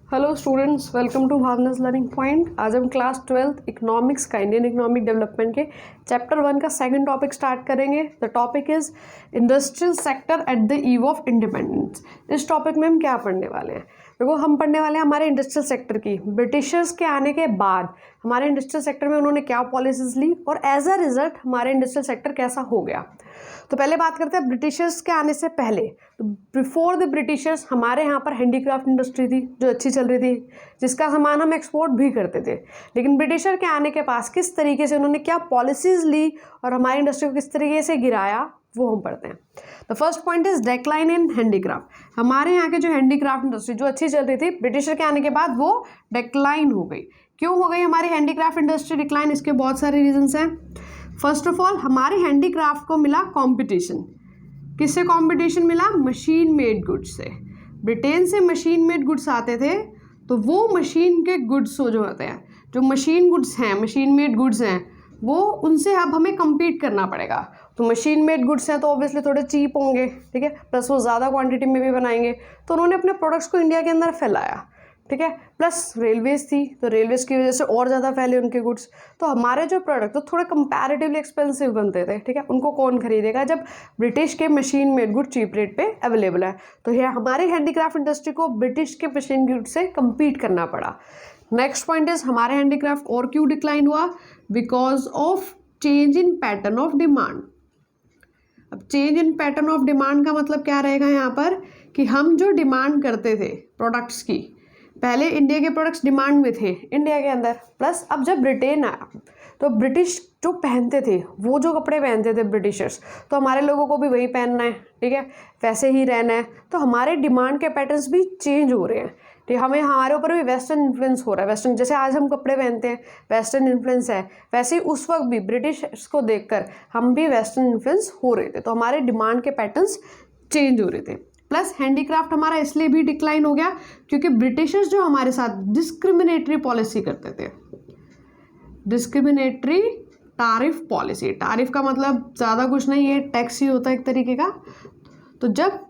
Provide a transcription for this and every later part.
Hello students, welcome to Bhavna's learning point. आज हम class 12th economics का इंडियन इकोनॉमिक डेवलपमेंट के चैप्टर 1 का सेकंड टॉपिक स्टार्ट करेंगे। The topic is industrial sector at the eve of independence. इस topic में हम क्या पढ़ने वाले हैं? देखो, हम पढ़ने वाले हैं हमारे इंडस्ट्रियल सेक्टर की। ब्रिटिशर्स के आने के बाद हमारे इंडस्ट्रियल सेक्टर में उन्होंने क्या पॉलिसीज ली और एज अ रिजल्ट हमारे इंडस्ट्रियल सेक्टर कैसा हो गया। तो पहले बात करते हैं ब्रिटिशर्स के आने से पहले। तो बिफोर द ब्रिटिशर्स हमारे यहाँ पर हैंडीक्राफ्ट इंडस्ट्री थी जो अच्छी चल रही थी, जिसका सामान हम एक्सपोर्ट भी करते थे। लेकिन ब्रिटिशर के आने के पास किस तरीके से उन्होंने क्या पॉलिसीज ली और हमारी इंडस्ट्री को किस तरीके से गिराया, वो हम पढ़ते हैं। The first point is decline in handicraft. हमारे यहाँ के जो हैंडीक्राफ्ट इंडस्ट्री जो अच्छी चल रही थी, ब्रिटिशर के आने के बाद वो डेक्लाइन हो गई। क्यों हो गई हमारी हैंडीक्राफ्ट इंडस्ट्री डिक्लाइन? इसके बहुत सारे रीजंस हैं। फर्स्ट ऑफ ऑल, हमारे हैंडीक्राफ्ट को मिला कंपटीशन। किससे कंपटीशन मिला? मशीन मेड गुड्स से। ब्रिटेन से मशीन मेड गुड्स आते थे, तो वो मशीन के गुड्स जो होते हैं, जो मशीन गुड्स हैं, मशीन मेड गुड्स हैं, वो उनसे अब हमें compete करना पड़ेगा। तो मशीन मेड गुड्स हैं तो ऑब्वियसली थोड़े चीप होंगे, ठीक है, प्लस वो ज़्यादा क्वांटिटी में भी बनाएंगे। तो उन्होंने अपने प्रोडक्ट्स को इंडिया के अंदर फैलाया, ठीक है। प्लस रेलवेज थी, तो रेलवेज की वजह से और ज़्यादा फैले उनके गुड्स। तो हमारे जो प्रोडक्ट तो थोड़े कंपैरेटिवली एक्सपेंसिव बनते थे, ठीक है। उनको कौन खरीदेगा जब ब्रिटिश के machine made good cheap rate पे अवेलेबल है? तो ये हमारे हैंडीक्राफ्ट इंडस्ट्री को ब्रिटिश के मशीन गुड से कम्पीट करना पड़ा। नेक्स्ट पॉइंट इज हमारे हैंडीक्राफ्ट और क्यों डिक्लाइन हुआ? Because of change in pattern of demand. अब change in pattern of demand का मतलब क्या रहेगा यहाँ पर कि हम जो डिमांड करते थे प्रोडक्ट्स की, पहले इंडिया के प्रोडक्ट्स डिमांड में थे इंडिया के अंदर, प्लस अब जब ब्रिटेन आया तो ब्रिटिश जो पहनते थे, वो जो कपड़े पहनते थे ब्रिटिशर्स, तो हमारे लोगों को भी वही पहनना है, ठीक है, वैसे ही रहना है। तो हमारे डिमांड के पैटर्न्स भी चेंज हो रहे हैं, ठीक। हमें हमारे ऊपर भी वेस्टर्न इन्फ्लुएंस हो रहा है। वेस्टर्न जैसे आज हम कपड़े पहनते हैं, वेस्टर्न इन्फ्लुएंस है, वैसे ही उस वक्त भी ब्रिटिश को देखकर हम भी वेस्टर्न इन्फ्लुएंस हो रहे थे। तो हमारे डिमांड के पैटर्न्स चेंज हो रहे थे। प्लस हैंडीक्राफ्ट हमारा इसलिए भी डिक्लाइन हो गया क्योंकि ब्रिटिशर्स जो हमारे साथ डिस्क्रिमिनेटरी पॉलिसी करते थे। डिस्क्रिमिनेटरी टैरिफ पॉलिसी, टैरिफ का मतलब ज़्यादा कुछ नहीं है, टैक्स ही होता है एक तरीके का। तो जब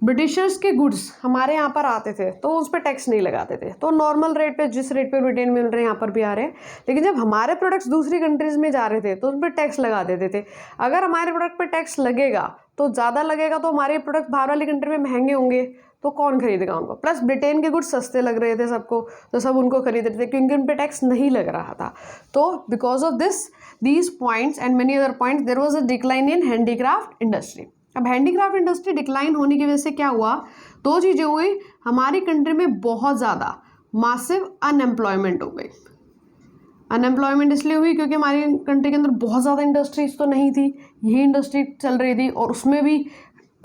ब्रिटिशर्स के गुड्स हमारे यहाँ पर आते थे तो उस पर टैक्स नहीं लगाते थे, तो नॉर्मल रेट पे, जिस रेट पे ब्रिटेन में मिल रहे हैं यहाँ पर भी आ रहे हैं। लेकिन जब हमारे प्रोडक्ट्स दूसरी कंट्रीज़ में जा रहे थे तो उस पर टैक्स लगा देते थे। अगर हमारे प्रोडक्ट पे टैक्स लगेगा तो ज़्यादा लगेगा, तो हमारे प्रोडक्ट बाहर वाली कंट्री में महंगे होंगे, तो कौन खरीदेगा उनको? प्लस ब्रिटेन के गुड्स सस्ते लग रहे थे सबको, तो सब उनको खरीद रहे थे क्योंकि उन पर टैक्स नहीं लग रहा था। तो because of these points and many other points there was a decline in handicraft industry. अब हैंडीक्राफ्ट इंडस्ट्री डिक्लाइन होने की वजह से क्या हुआ? दो चीज़ें हुई। हमारी कंट्री में बहुत ज़्यादा मासिव अनएम्प्लॉयमेंट हो गई। अनएम्प्लॉयमेंट इसलिए हुई क्योंकि हमारी कंट्री के अंदर बहुत ज़्यादा इंडस्ट्रीज तो नहीं थी, यही इंडस्ट्री चल रही थी और उसमें भी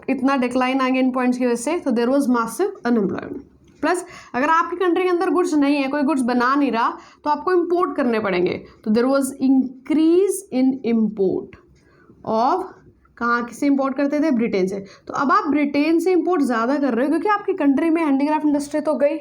इतना डिक्लाइन आ गया इन पॉइंट्स की वजह से। तो there was massive unemployment. Plus अगर आपकी कंट्री के अंदर गुड्स नहीं है, कोई गुड्स बना नहीं रहा, तो आपको इम्पोर्ट करने पड़ेंगे। तो there was increase in import of, कहाँ से इंपोर्ट करते थे? ब्रिटेन से। तो अब आप ब्रिटेन से इंपोर्ट ज़्यादा कर रहे हो क्योंकि आपकी कंट्री में हैंडीक्राफ्ट इंडस्ट्री तो गई,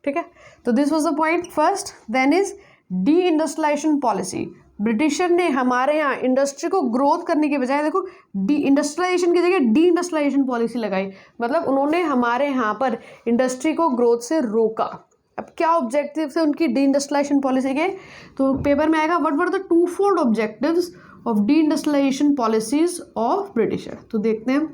ठीक है। तो this was the point first. Then is deindustrialisation policy. Britisher ने हमारे यहाँ इंडस्ट्री को ग्रोथ करने की बजाय, देखो, डी इंडस्ट्रियलाइजेशन की जगह डी इंडस्ट्रियलाइजेशन पॉलिसी लगाई। मतलब उन्होंने हमारे यहाँ पर इंडस्ट्री को ग्रोथ से रोका। अब क्या ऑब्जेक्टिव थे उनकी डी इंडस्ट्रियलाइजेशन पॉलिसी के? तो पेपर में आएगा, what were the two fold objectives of deindustrialisation policies of Britisher. तो देखते हैं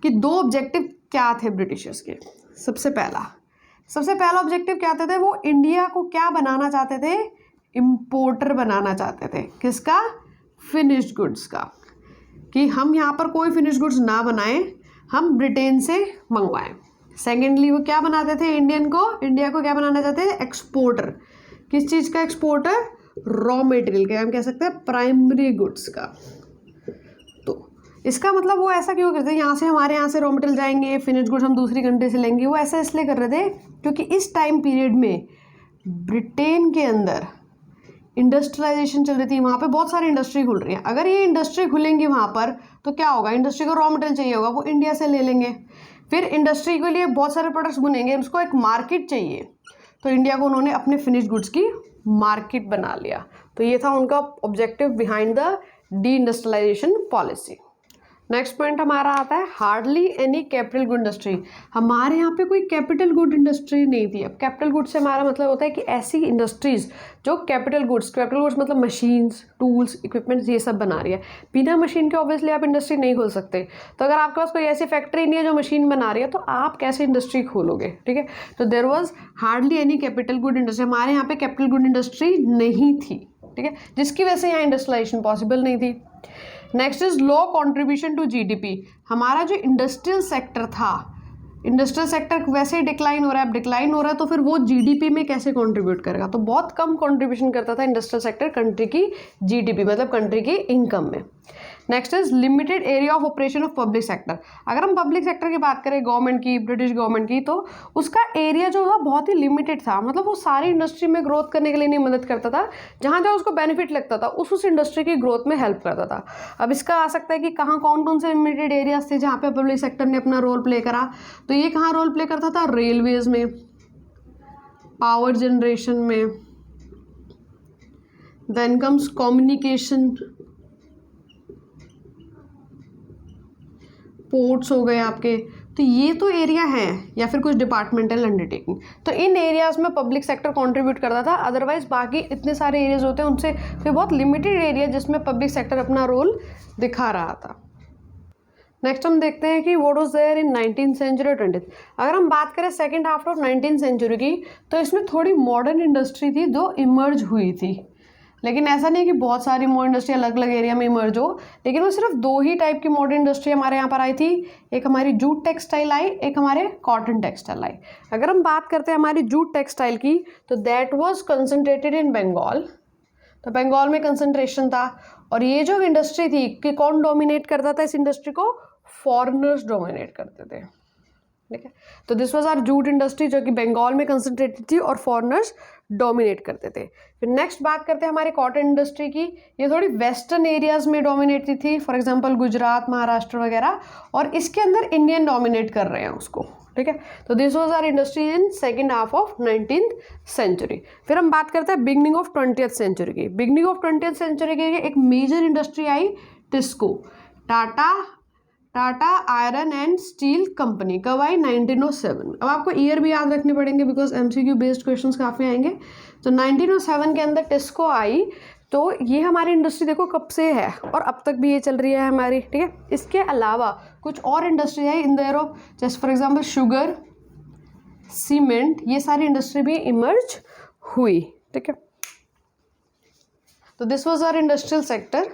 कि दो ऑब्जेक्टिव क्या थे ब्रिटिशर्स के। सबसे पहला ऑब्जेक्टिव क्या थे? वो इंडिया को क्या बनाना चाहते थे? इम्पोर्टर बनाना चाहते थे। किसका? फिनिश्ड गुड्स का। कि हम यहाँ पर कोई फिनिश्ड गुड्स ना बनाएं, हम ब्रिटेन से मंगवाएं। सेकेंडली वो क्या बनाते थे? इंडिया को क्या बनाना चाहते थे? एक्सपोर्टर। किस चीज़ का एक्सपोर्टर? रॉ मटेरियल का, हम कह सकते हैं प्राइमरी गुड्स का। तो इसका मतलब वो ऐसा क्यों करते हैं? हमारे यहाँ से रॉ मटेरियल जाएंगे, फिनिश्ड गुड्स हम दूसरी कंट्री से लेंगे। वो ऐसा इसलिए कर रहे थे क्योंकि इस टाइम पीरियड में ब्रिटेन के अंदर इंडस्ट्रियलाइजेशन चल रही थी। वहाँ पे बहुत सारी इंडस्ट्री खुल रही है। अगर ये इंडस्ट्री खुलेंगी वहाँ पर तो क्या होगा? इंडस्ट्री को रॉ मटेरियल चाहिए होगा, वो इंडिया से ले लेंगे। फिर इंडस्ट्री के लिए बहुत सारे प्रोडक्ट्स बनेंगे, उसको एक मार्केट चाहिए। तो इंडिया को उन्होंने अपने फिनिश्ड गुड्स की मार्केट बना लिया। तो ये था उनका objective behind the deindustrialisation policy. Next point हमारा आता है hardly any capital good industry. हमारे यहाँ पे कोई कैपिटल गुड इंडस्ट्री नहीं थी। अब कैपिटल गुड से हमारा मतलब होता है कि ऐसी इंडस्ट्रीज़ जो कैपिटल गुड्स मतलब मशीन्स, टूल्स, इक्विपमेंट्स ये सब बना रही है। बिना मशीन के ऑब्वियसली आप इंडस्ट्री नहीं खोल सकते। तो अगर आपके पास कोई ऐसी फैक्ट्री नहीं है जो मशीन बना रही है तो आप कैसे इंडस्ट्री खोलोगे, ठीक है। तो there was hardly any capital good industry. हमारे यहाँ पे कैपिटल गुड इंडस्ट्री नहीं थी, ठीक है, जिसकी वजह से यहाँ इंडस्ट्रियलाइजेशन पॉसिबल नहीं थी। Next is low contribution to GDP. हमारा जो इंडस्ट्रियल सेक्टर था, इंडस्ट्रियल सेक्टर वैसे ही डिक्लाइन हो रहा है। अब डिक्लाइन हो रहा है तो फिर वो जीडीपी में कैसे कंट्रीब्यूट करेगा, तो बहुत कम कंट्रीब्यूशन करता था इंडस्ट्रियल सेक्टर कंट्री की जीडीपी मतलब कंट्री की इनकम में। Next is limited area of operation of public sector. अगर हम पब्लिक सेक्टर की बात करें गवर्नमेंट की, ब्रिटिश गवर्नमेंट की, तो उसका एरिया जो था बहुत ही लिमिटेड था। मतलब वो सारी इंडस्ट्री में ग्रोथ करने के लिए नहीं मदद करता था, जहाँ जहाँ उसको बेनिफिट लगता था उस इंडस्ट्री की ग्रोथ में हेल्प करता था। अब इसका आ सकता है कि कहाँ कौन कौन से लिमिटेड एरियाज थे जहाँ पे पब्लिक सेक्टर ने अपना रोल प्ले करा। तो ये कहाँ रोल प्ले करता था, रेलवेज में, पावर जनरेशन में, देन कम्स कम्युनिकेशन, पोर्ट्स हो गए आपके। तो ये तो एरिया है, या फिर कुछ डिपार्टमेंटल अंडरटेकिंग। तो इन एरियाज में पब्लिक सेक्टर कंट्रीब्यूट करता था। अदरवाइज बाकी इतने सारे एरियाज होते हैं उनसे फिर बहुत लिमिटेड एरिया जिसमें पब्लिक सेक्टर अपना रोल दिखा रहा था। नेक्स्ट हम देखते हैं कि what was there in 19th century और 20th। अगर हम बात करें second half of 19th century की, तो इसमें थोड़ी मॉडर्न इंडस्ट्री थी जो इमर्ज हुई थी। लेकिन ऐसा नहीं कि बहुत सारी मॉडर्न इंडस्ट्री अलग अलग एरिया में इमर्ज हो, लेकिन वो सिर्फ दो ही टाइप की मॉडर्न इंडस्ट्री हमारे यहाँ पर आई थी। एक हमारी जूट टेक्सटाइल आई, एक हमारे कॉटन टेक्सटाइल आई। अगर हम बात करते हैं हमारी जूट टेक्सटाइल की, तो that was concentrated in Bengal. तो बंगाल में कंसंट्रेशन था। और ये जो इंडस्ट्री थी कि कौन डोमिनेट करता था इस इंडस्ट्री को, फॉरेनर्स डोमिनेट करते थे, ठीक है। तो this was our jute industry जो कि बंगाल में कंसंट्रेटेड थी और फॉरेनर्स डोमिनेट करते थे। फिर नेक्स्ट बात करते हैं हमारी कॉटन इंडस्ट्री की। ये थोड़ी वेस्टर्न एरियाज में डोमिनेट थी, फॉर एग्जांपल गुजरात, महाराष्ट्र वगैरह, और इसके अंदर इंडियन डोमिनेट कर रहे हैं उसको, ठीक है। तो this was our industry in second half of 19th century. फिर हम बात करते हैं बिगनिंग ऑफ 20th सेंचुरी की। बिगनिंग ऑफ 20th सेंचुरी की एक मेजर इंडस्ट्री आई, TISCO, Tata iron and steel company. कब आई, 1907। अब आपको ईयर भी याद रखने पड़ेंगे बिकॉज एमसीक्यू बेस्ड क्वेश्चंस काफ़ी आएंगे। तो 1907 के अंदर टिस्को आई। तो ये हमारी इंडस्ट्री देखो कब से है और अब तक भी ये चल रही है हमारी, ठीक है। इसके अलावा कुछ और इंडस्ट्री है इन देयर ऑफ, जैसे फॉर एग्जांपल शुगर, सीमेंट, ये सारी इंडस्ट्री भी इमर्ज हुई, ठीक है। तो this was our industrial sector.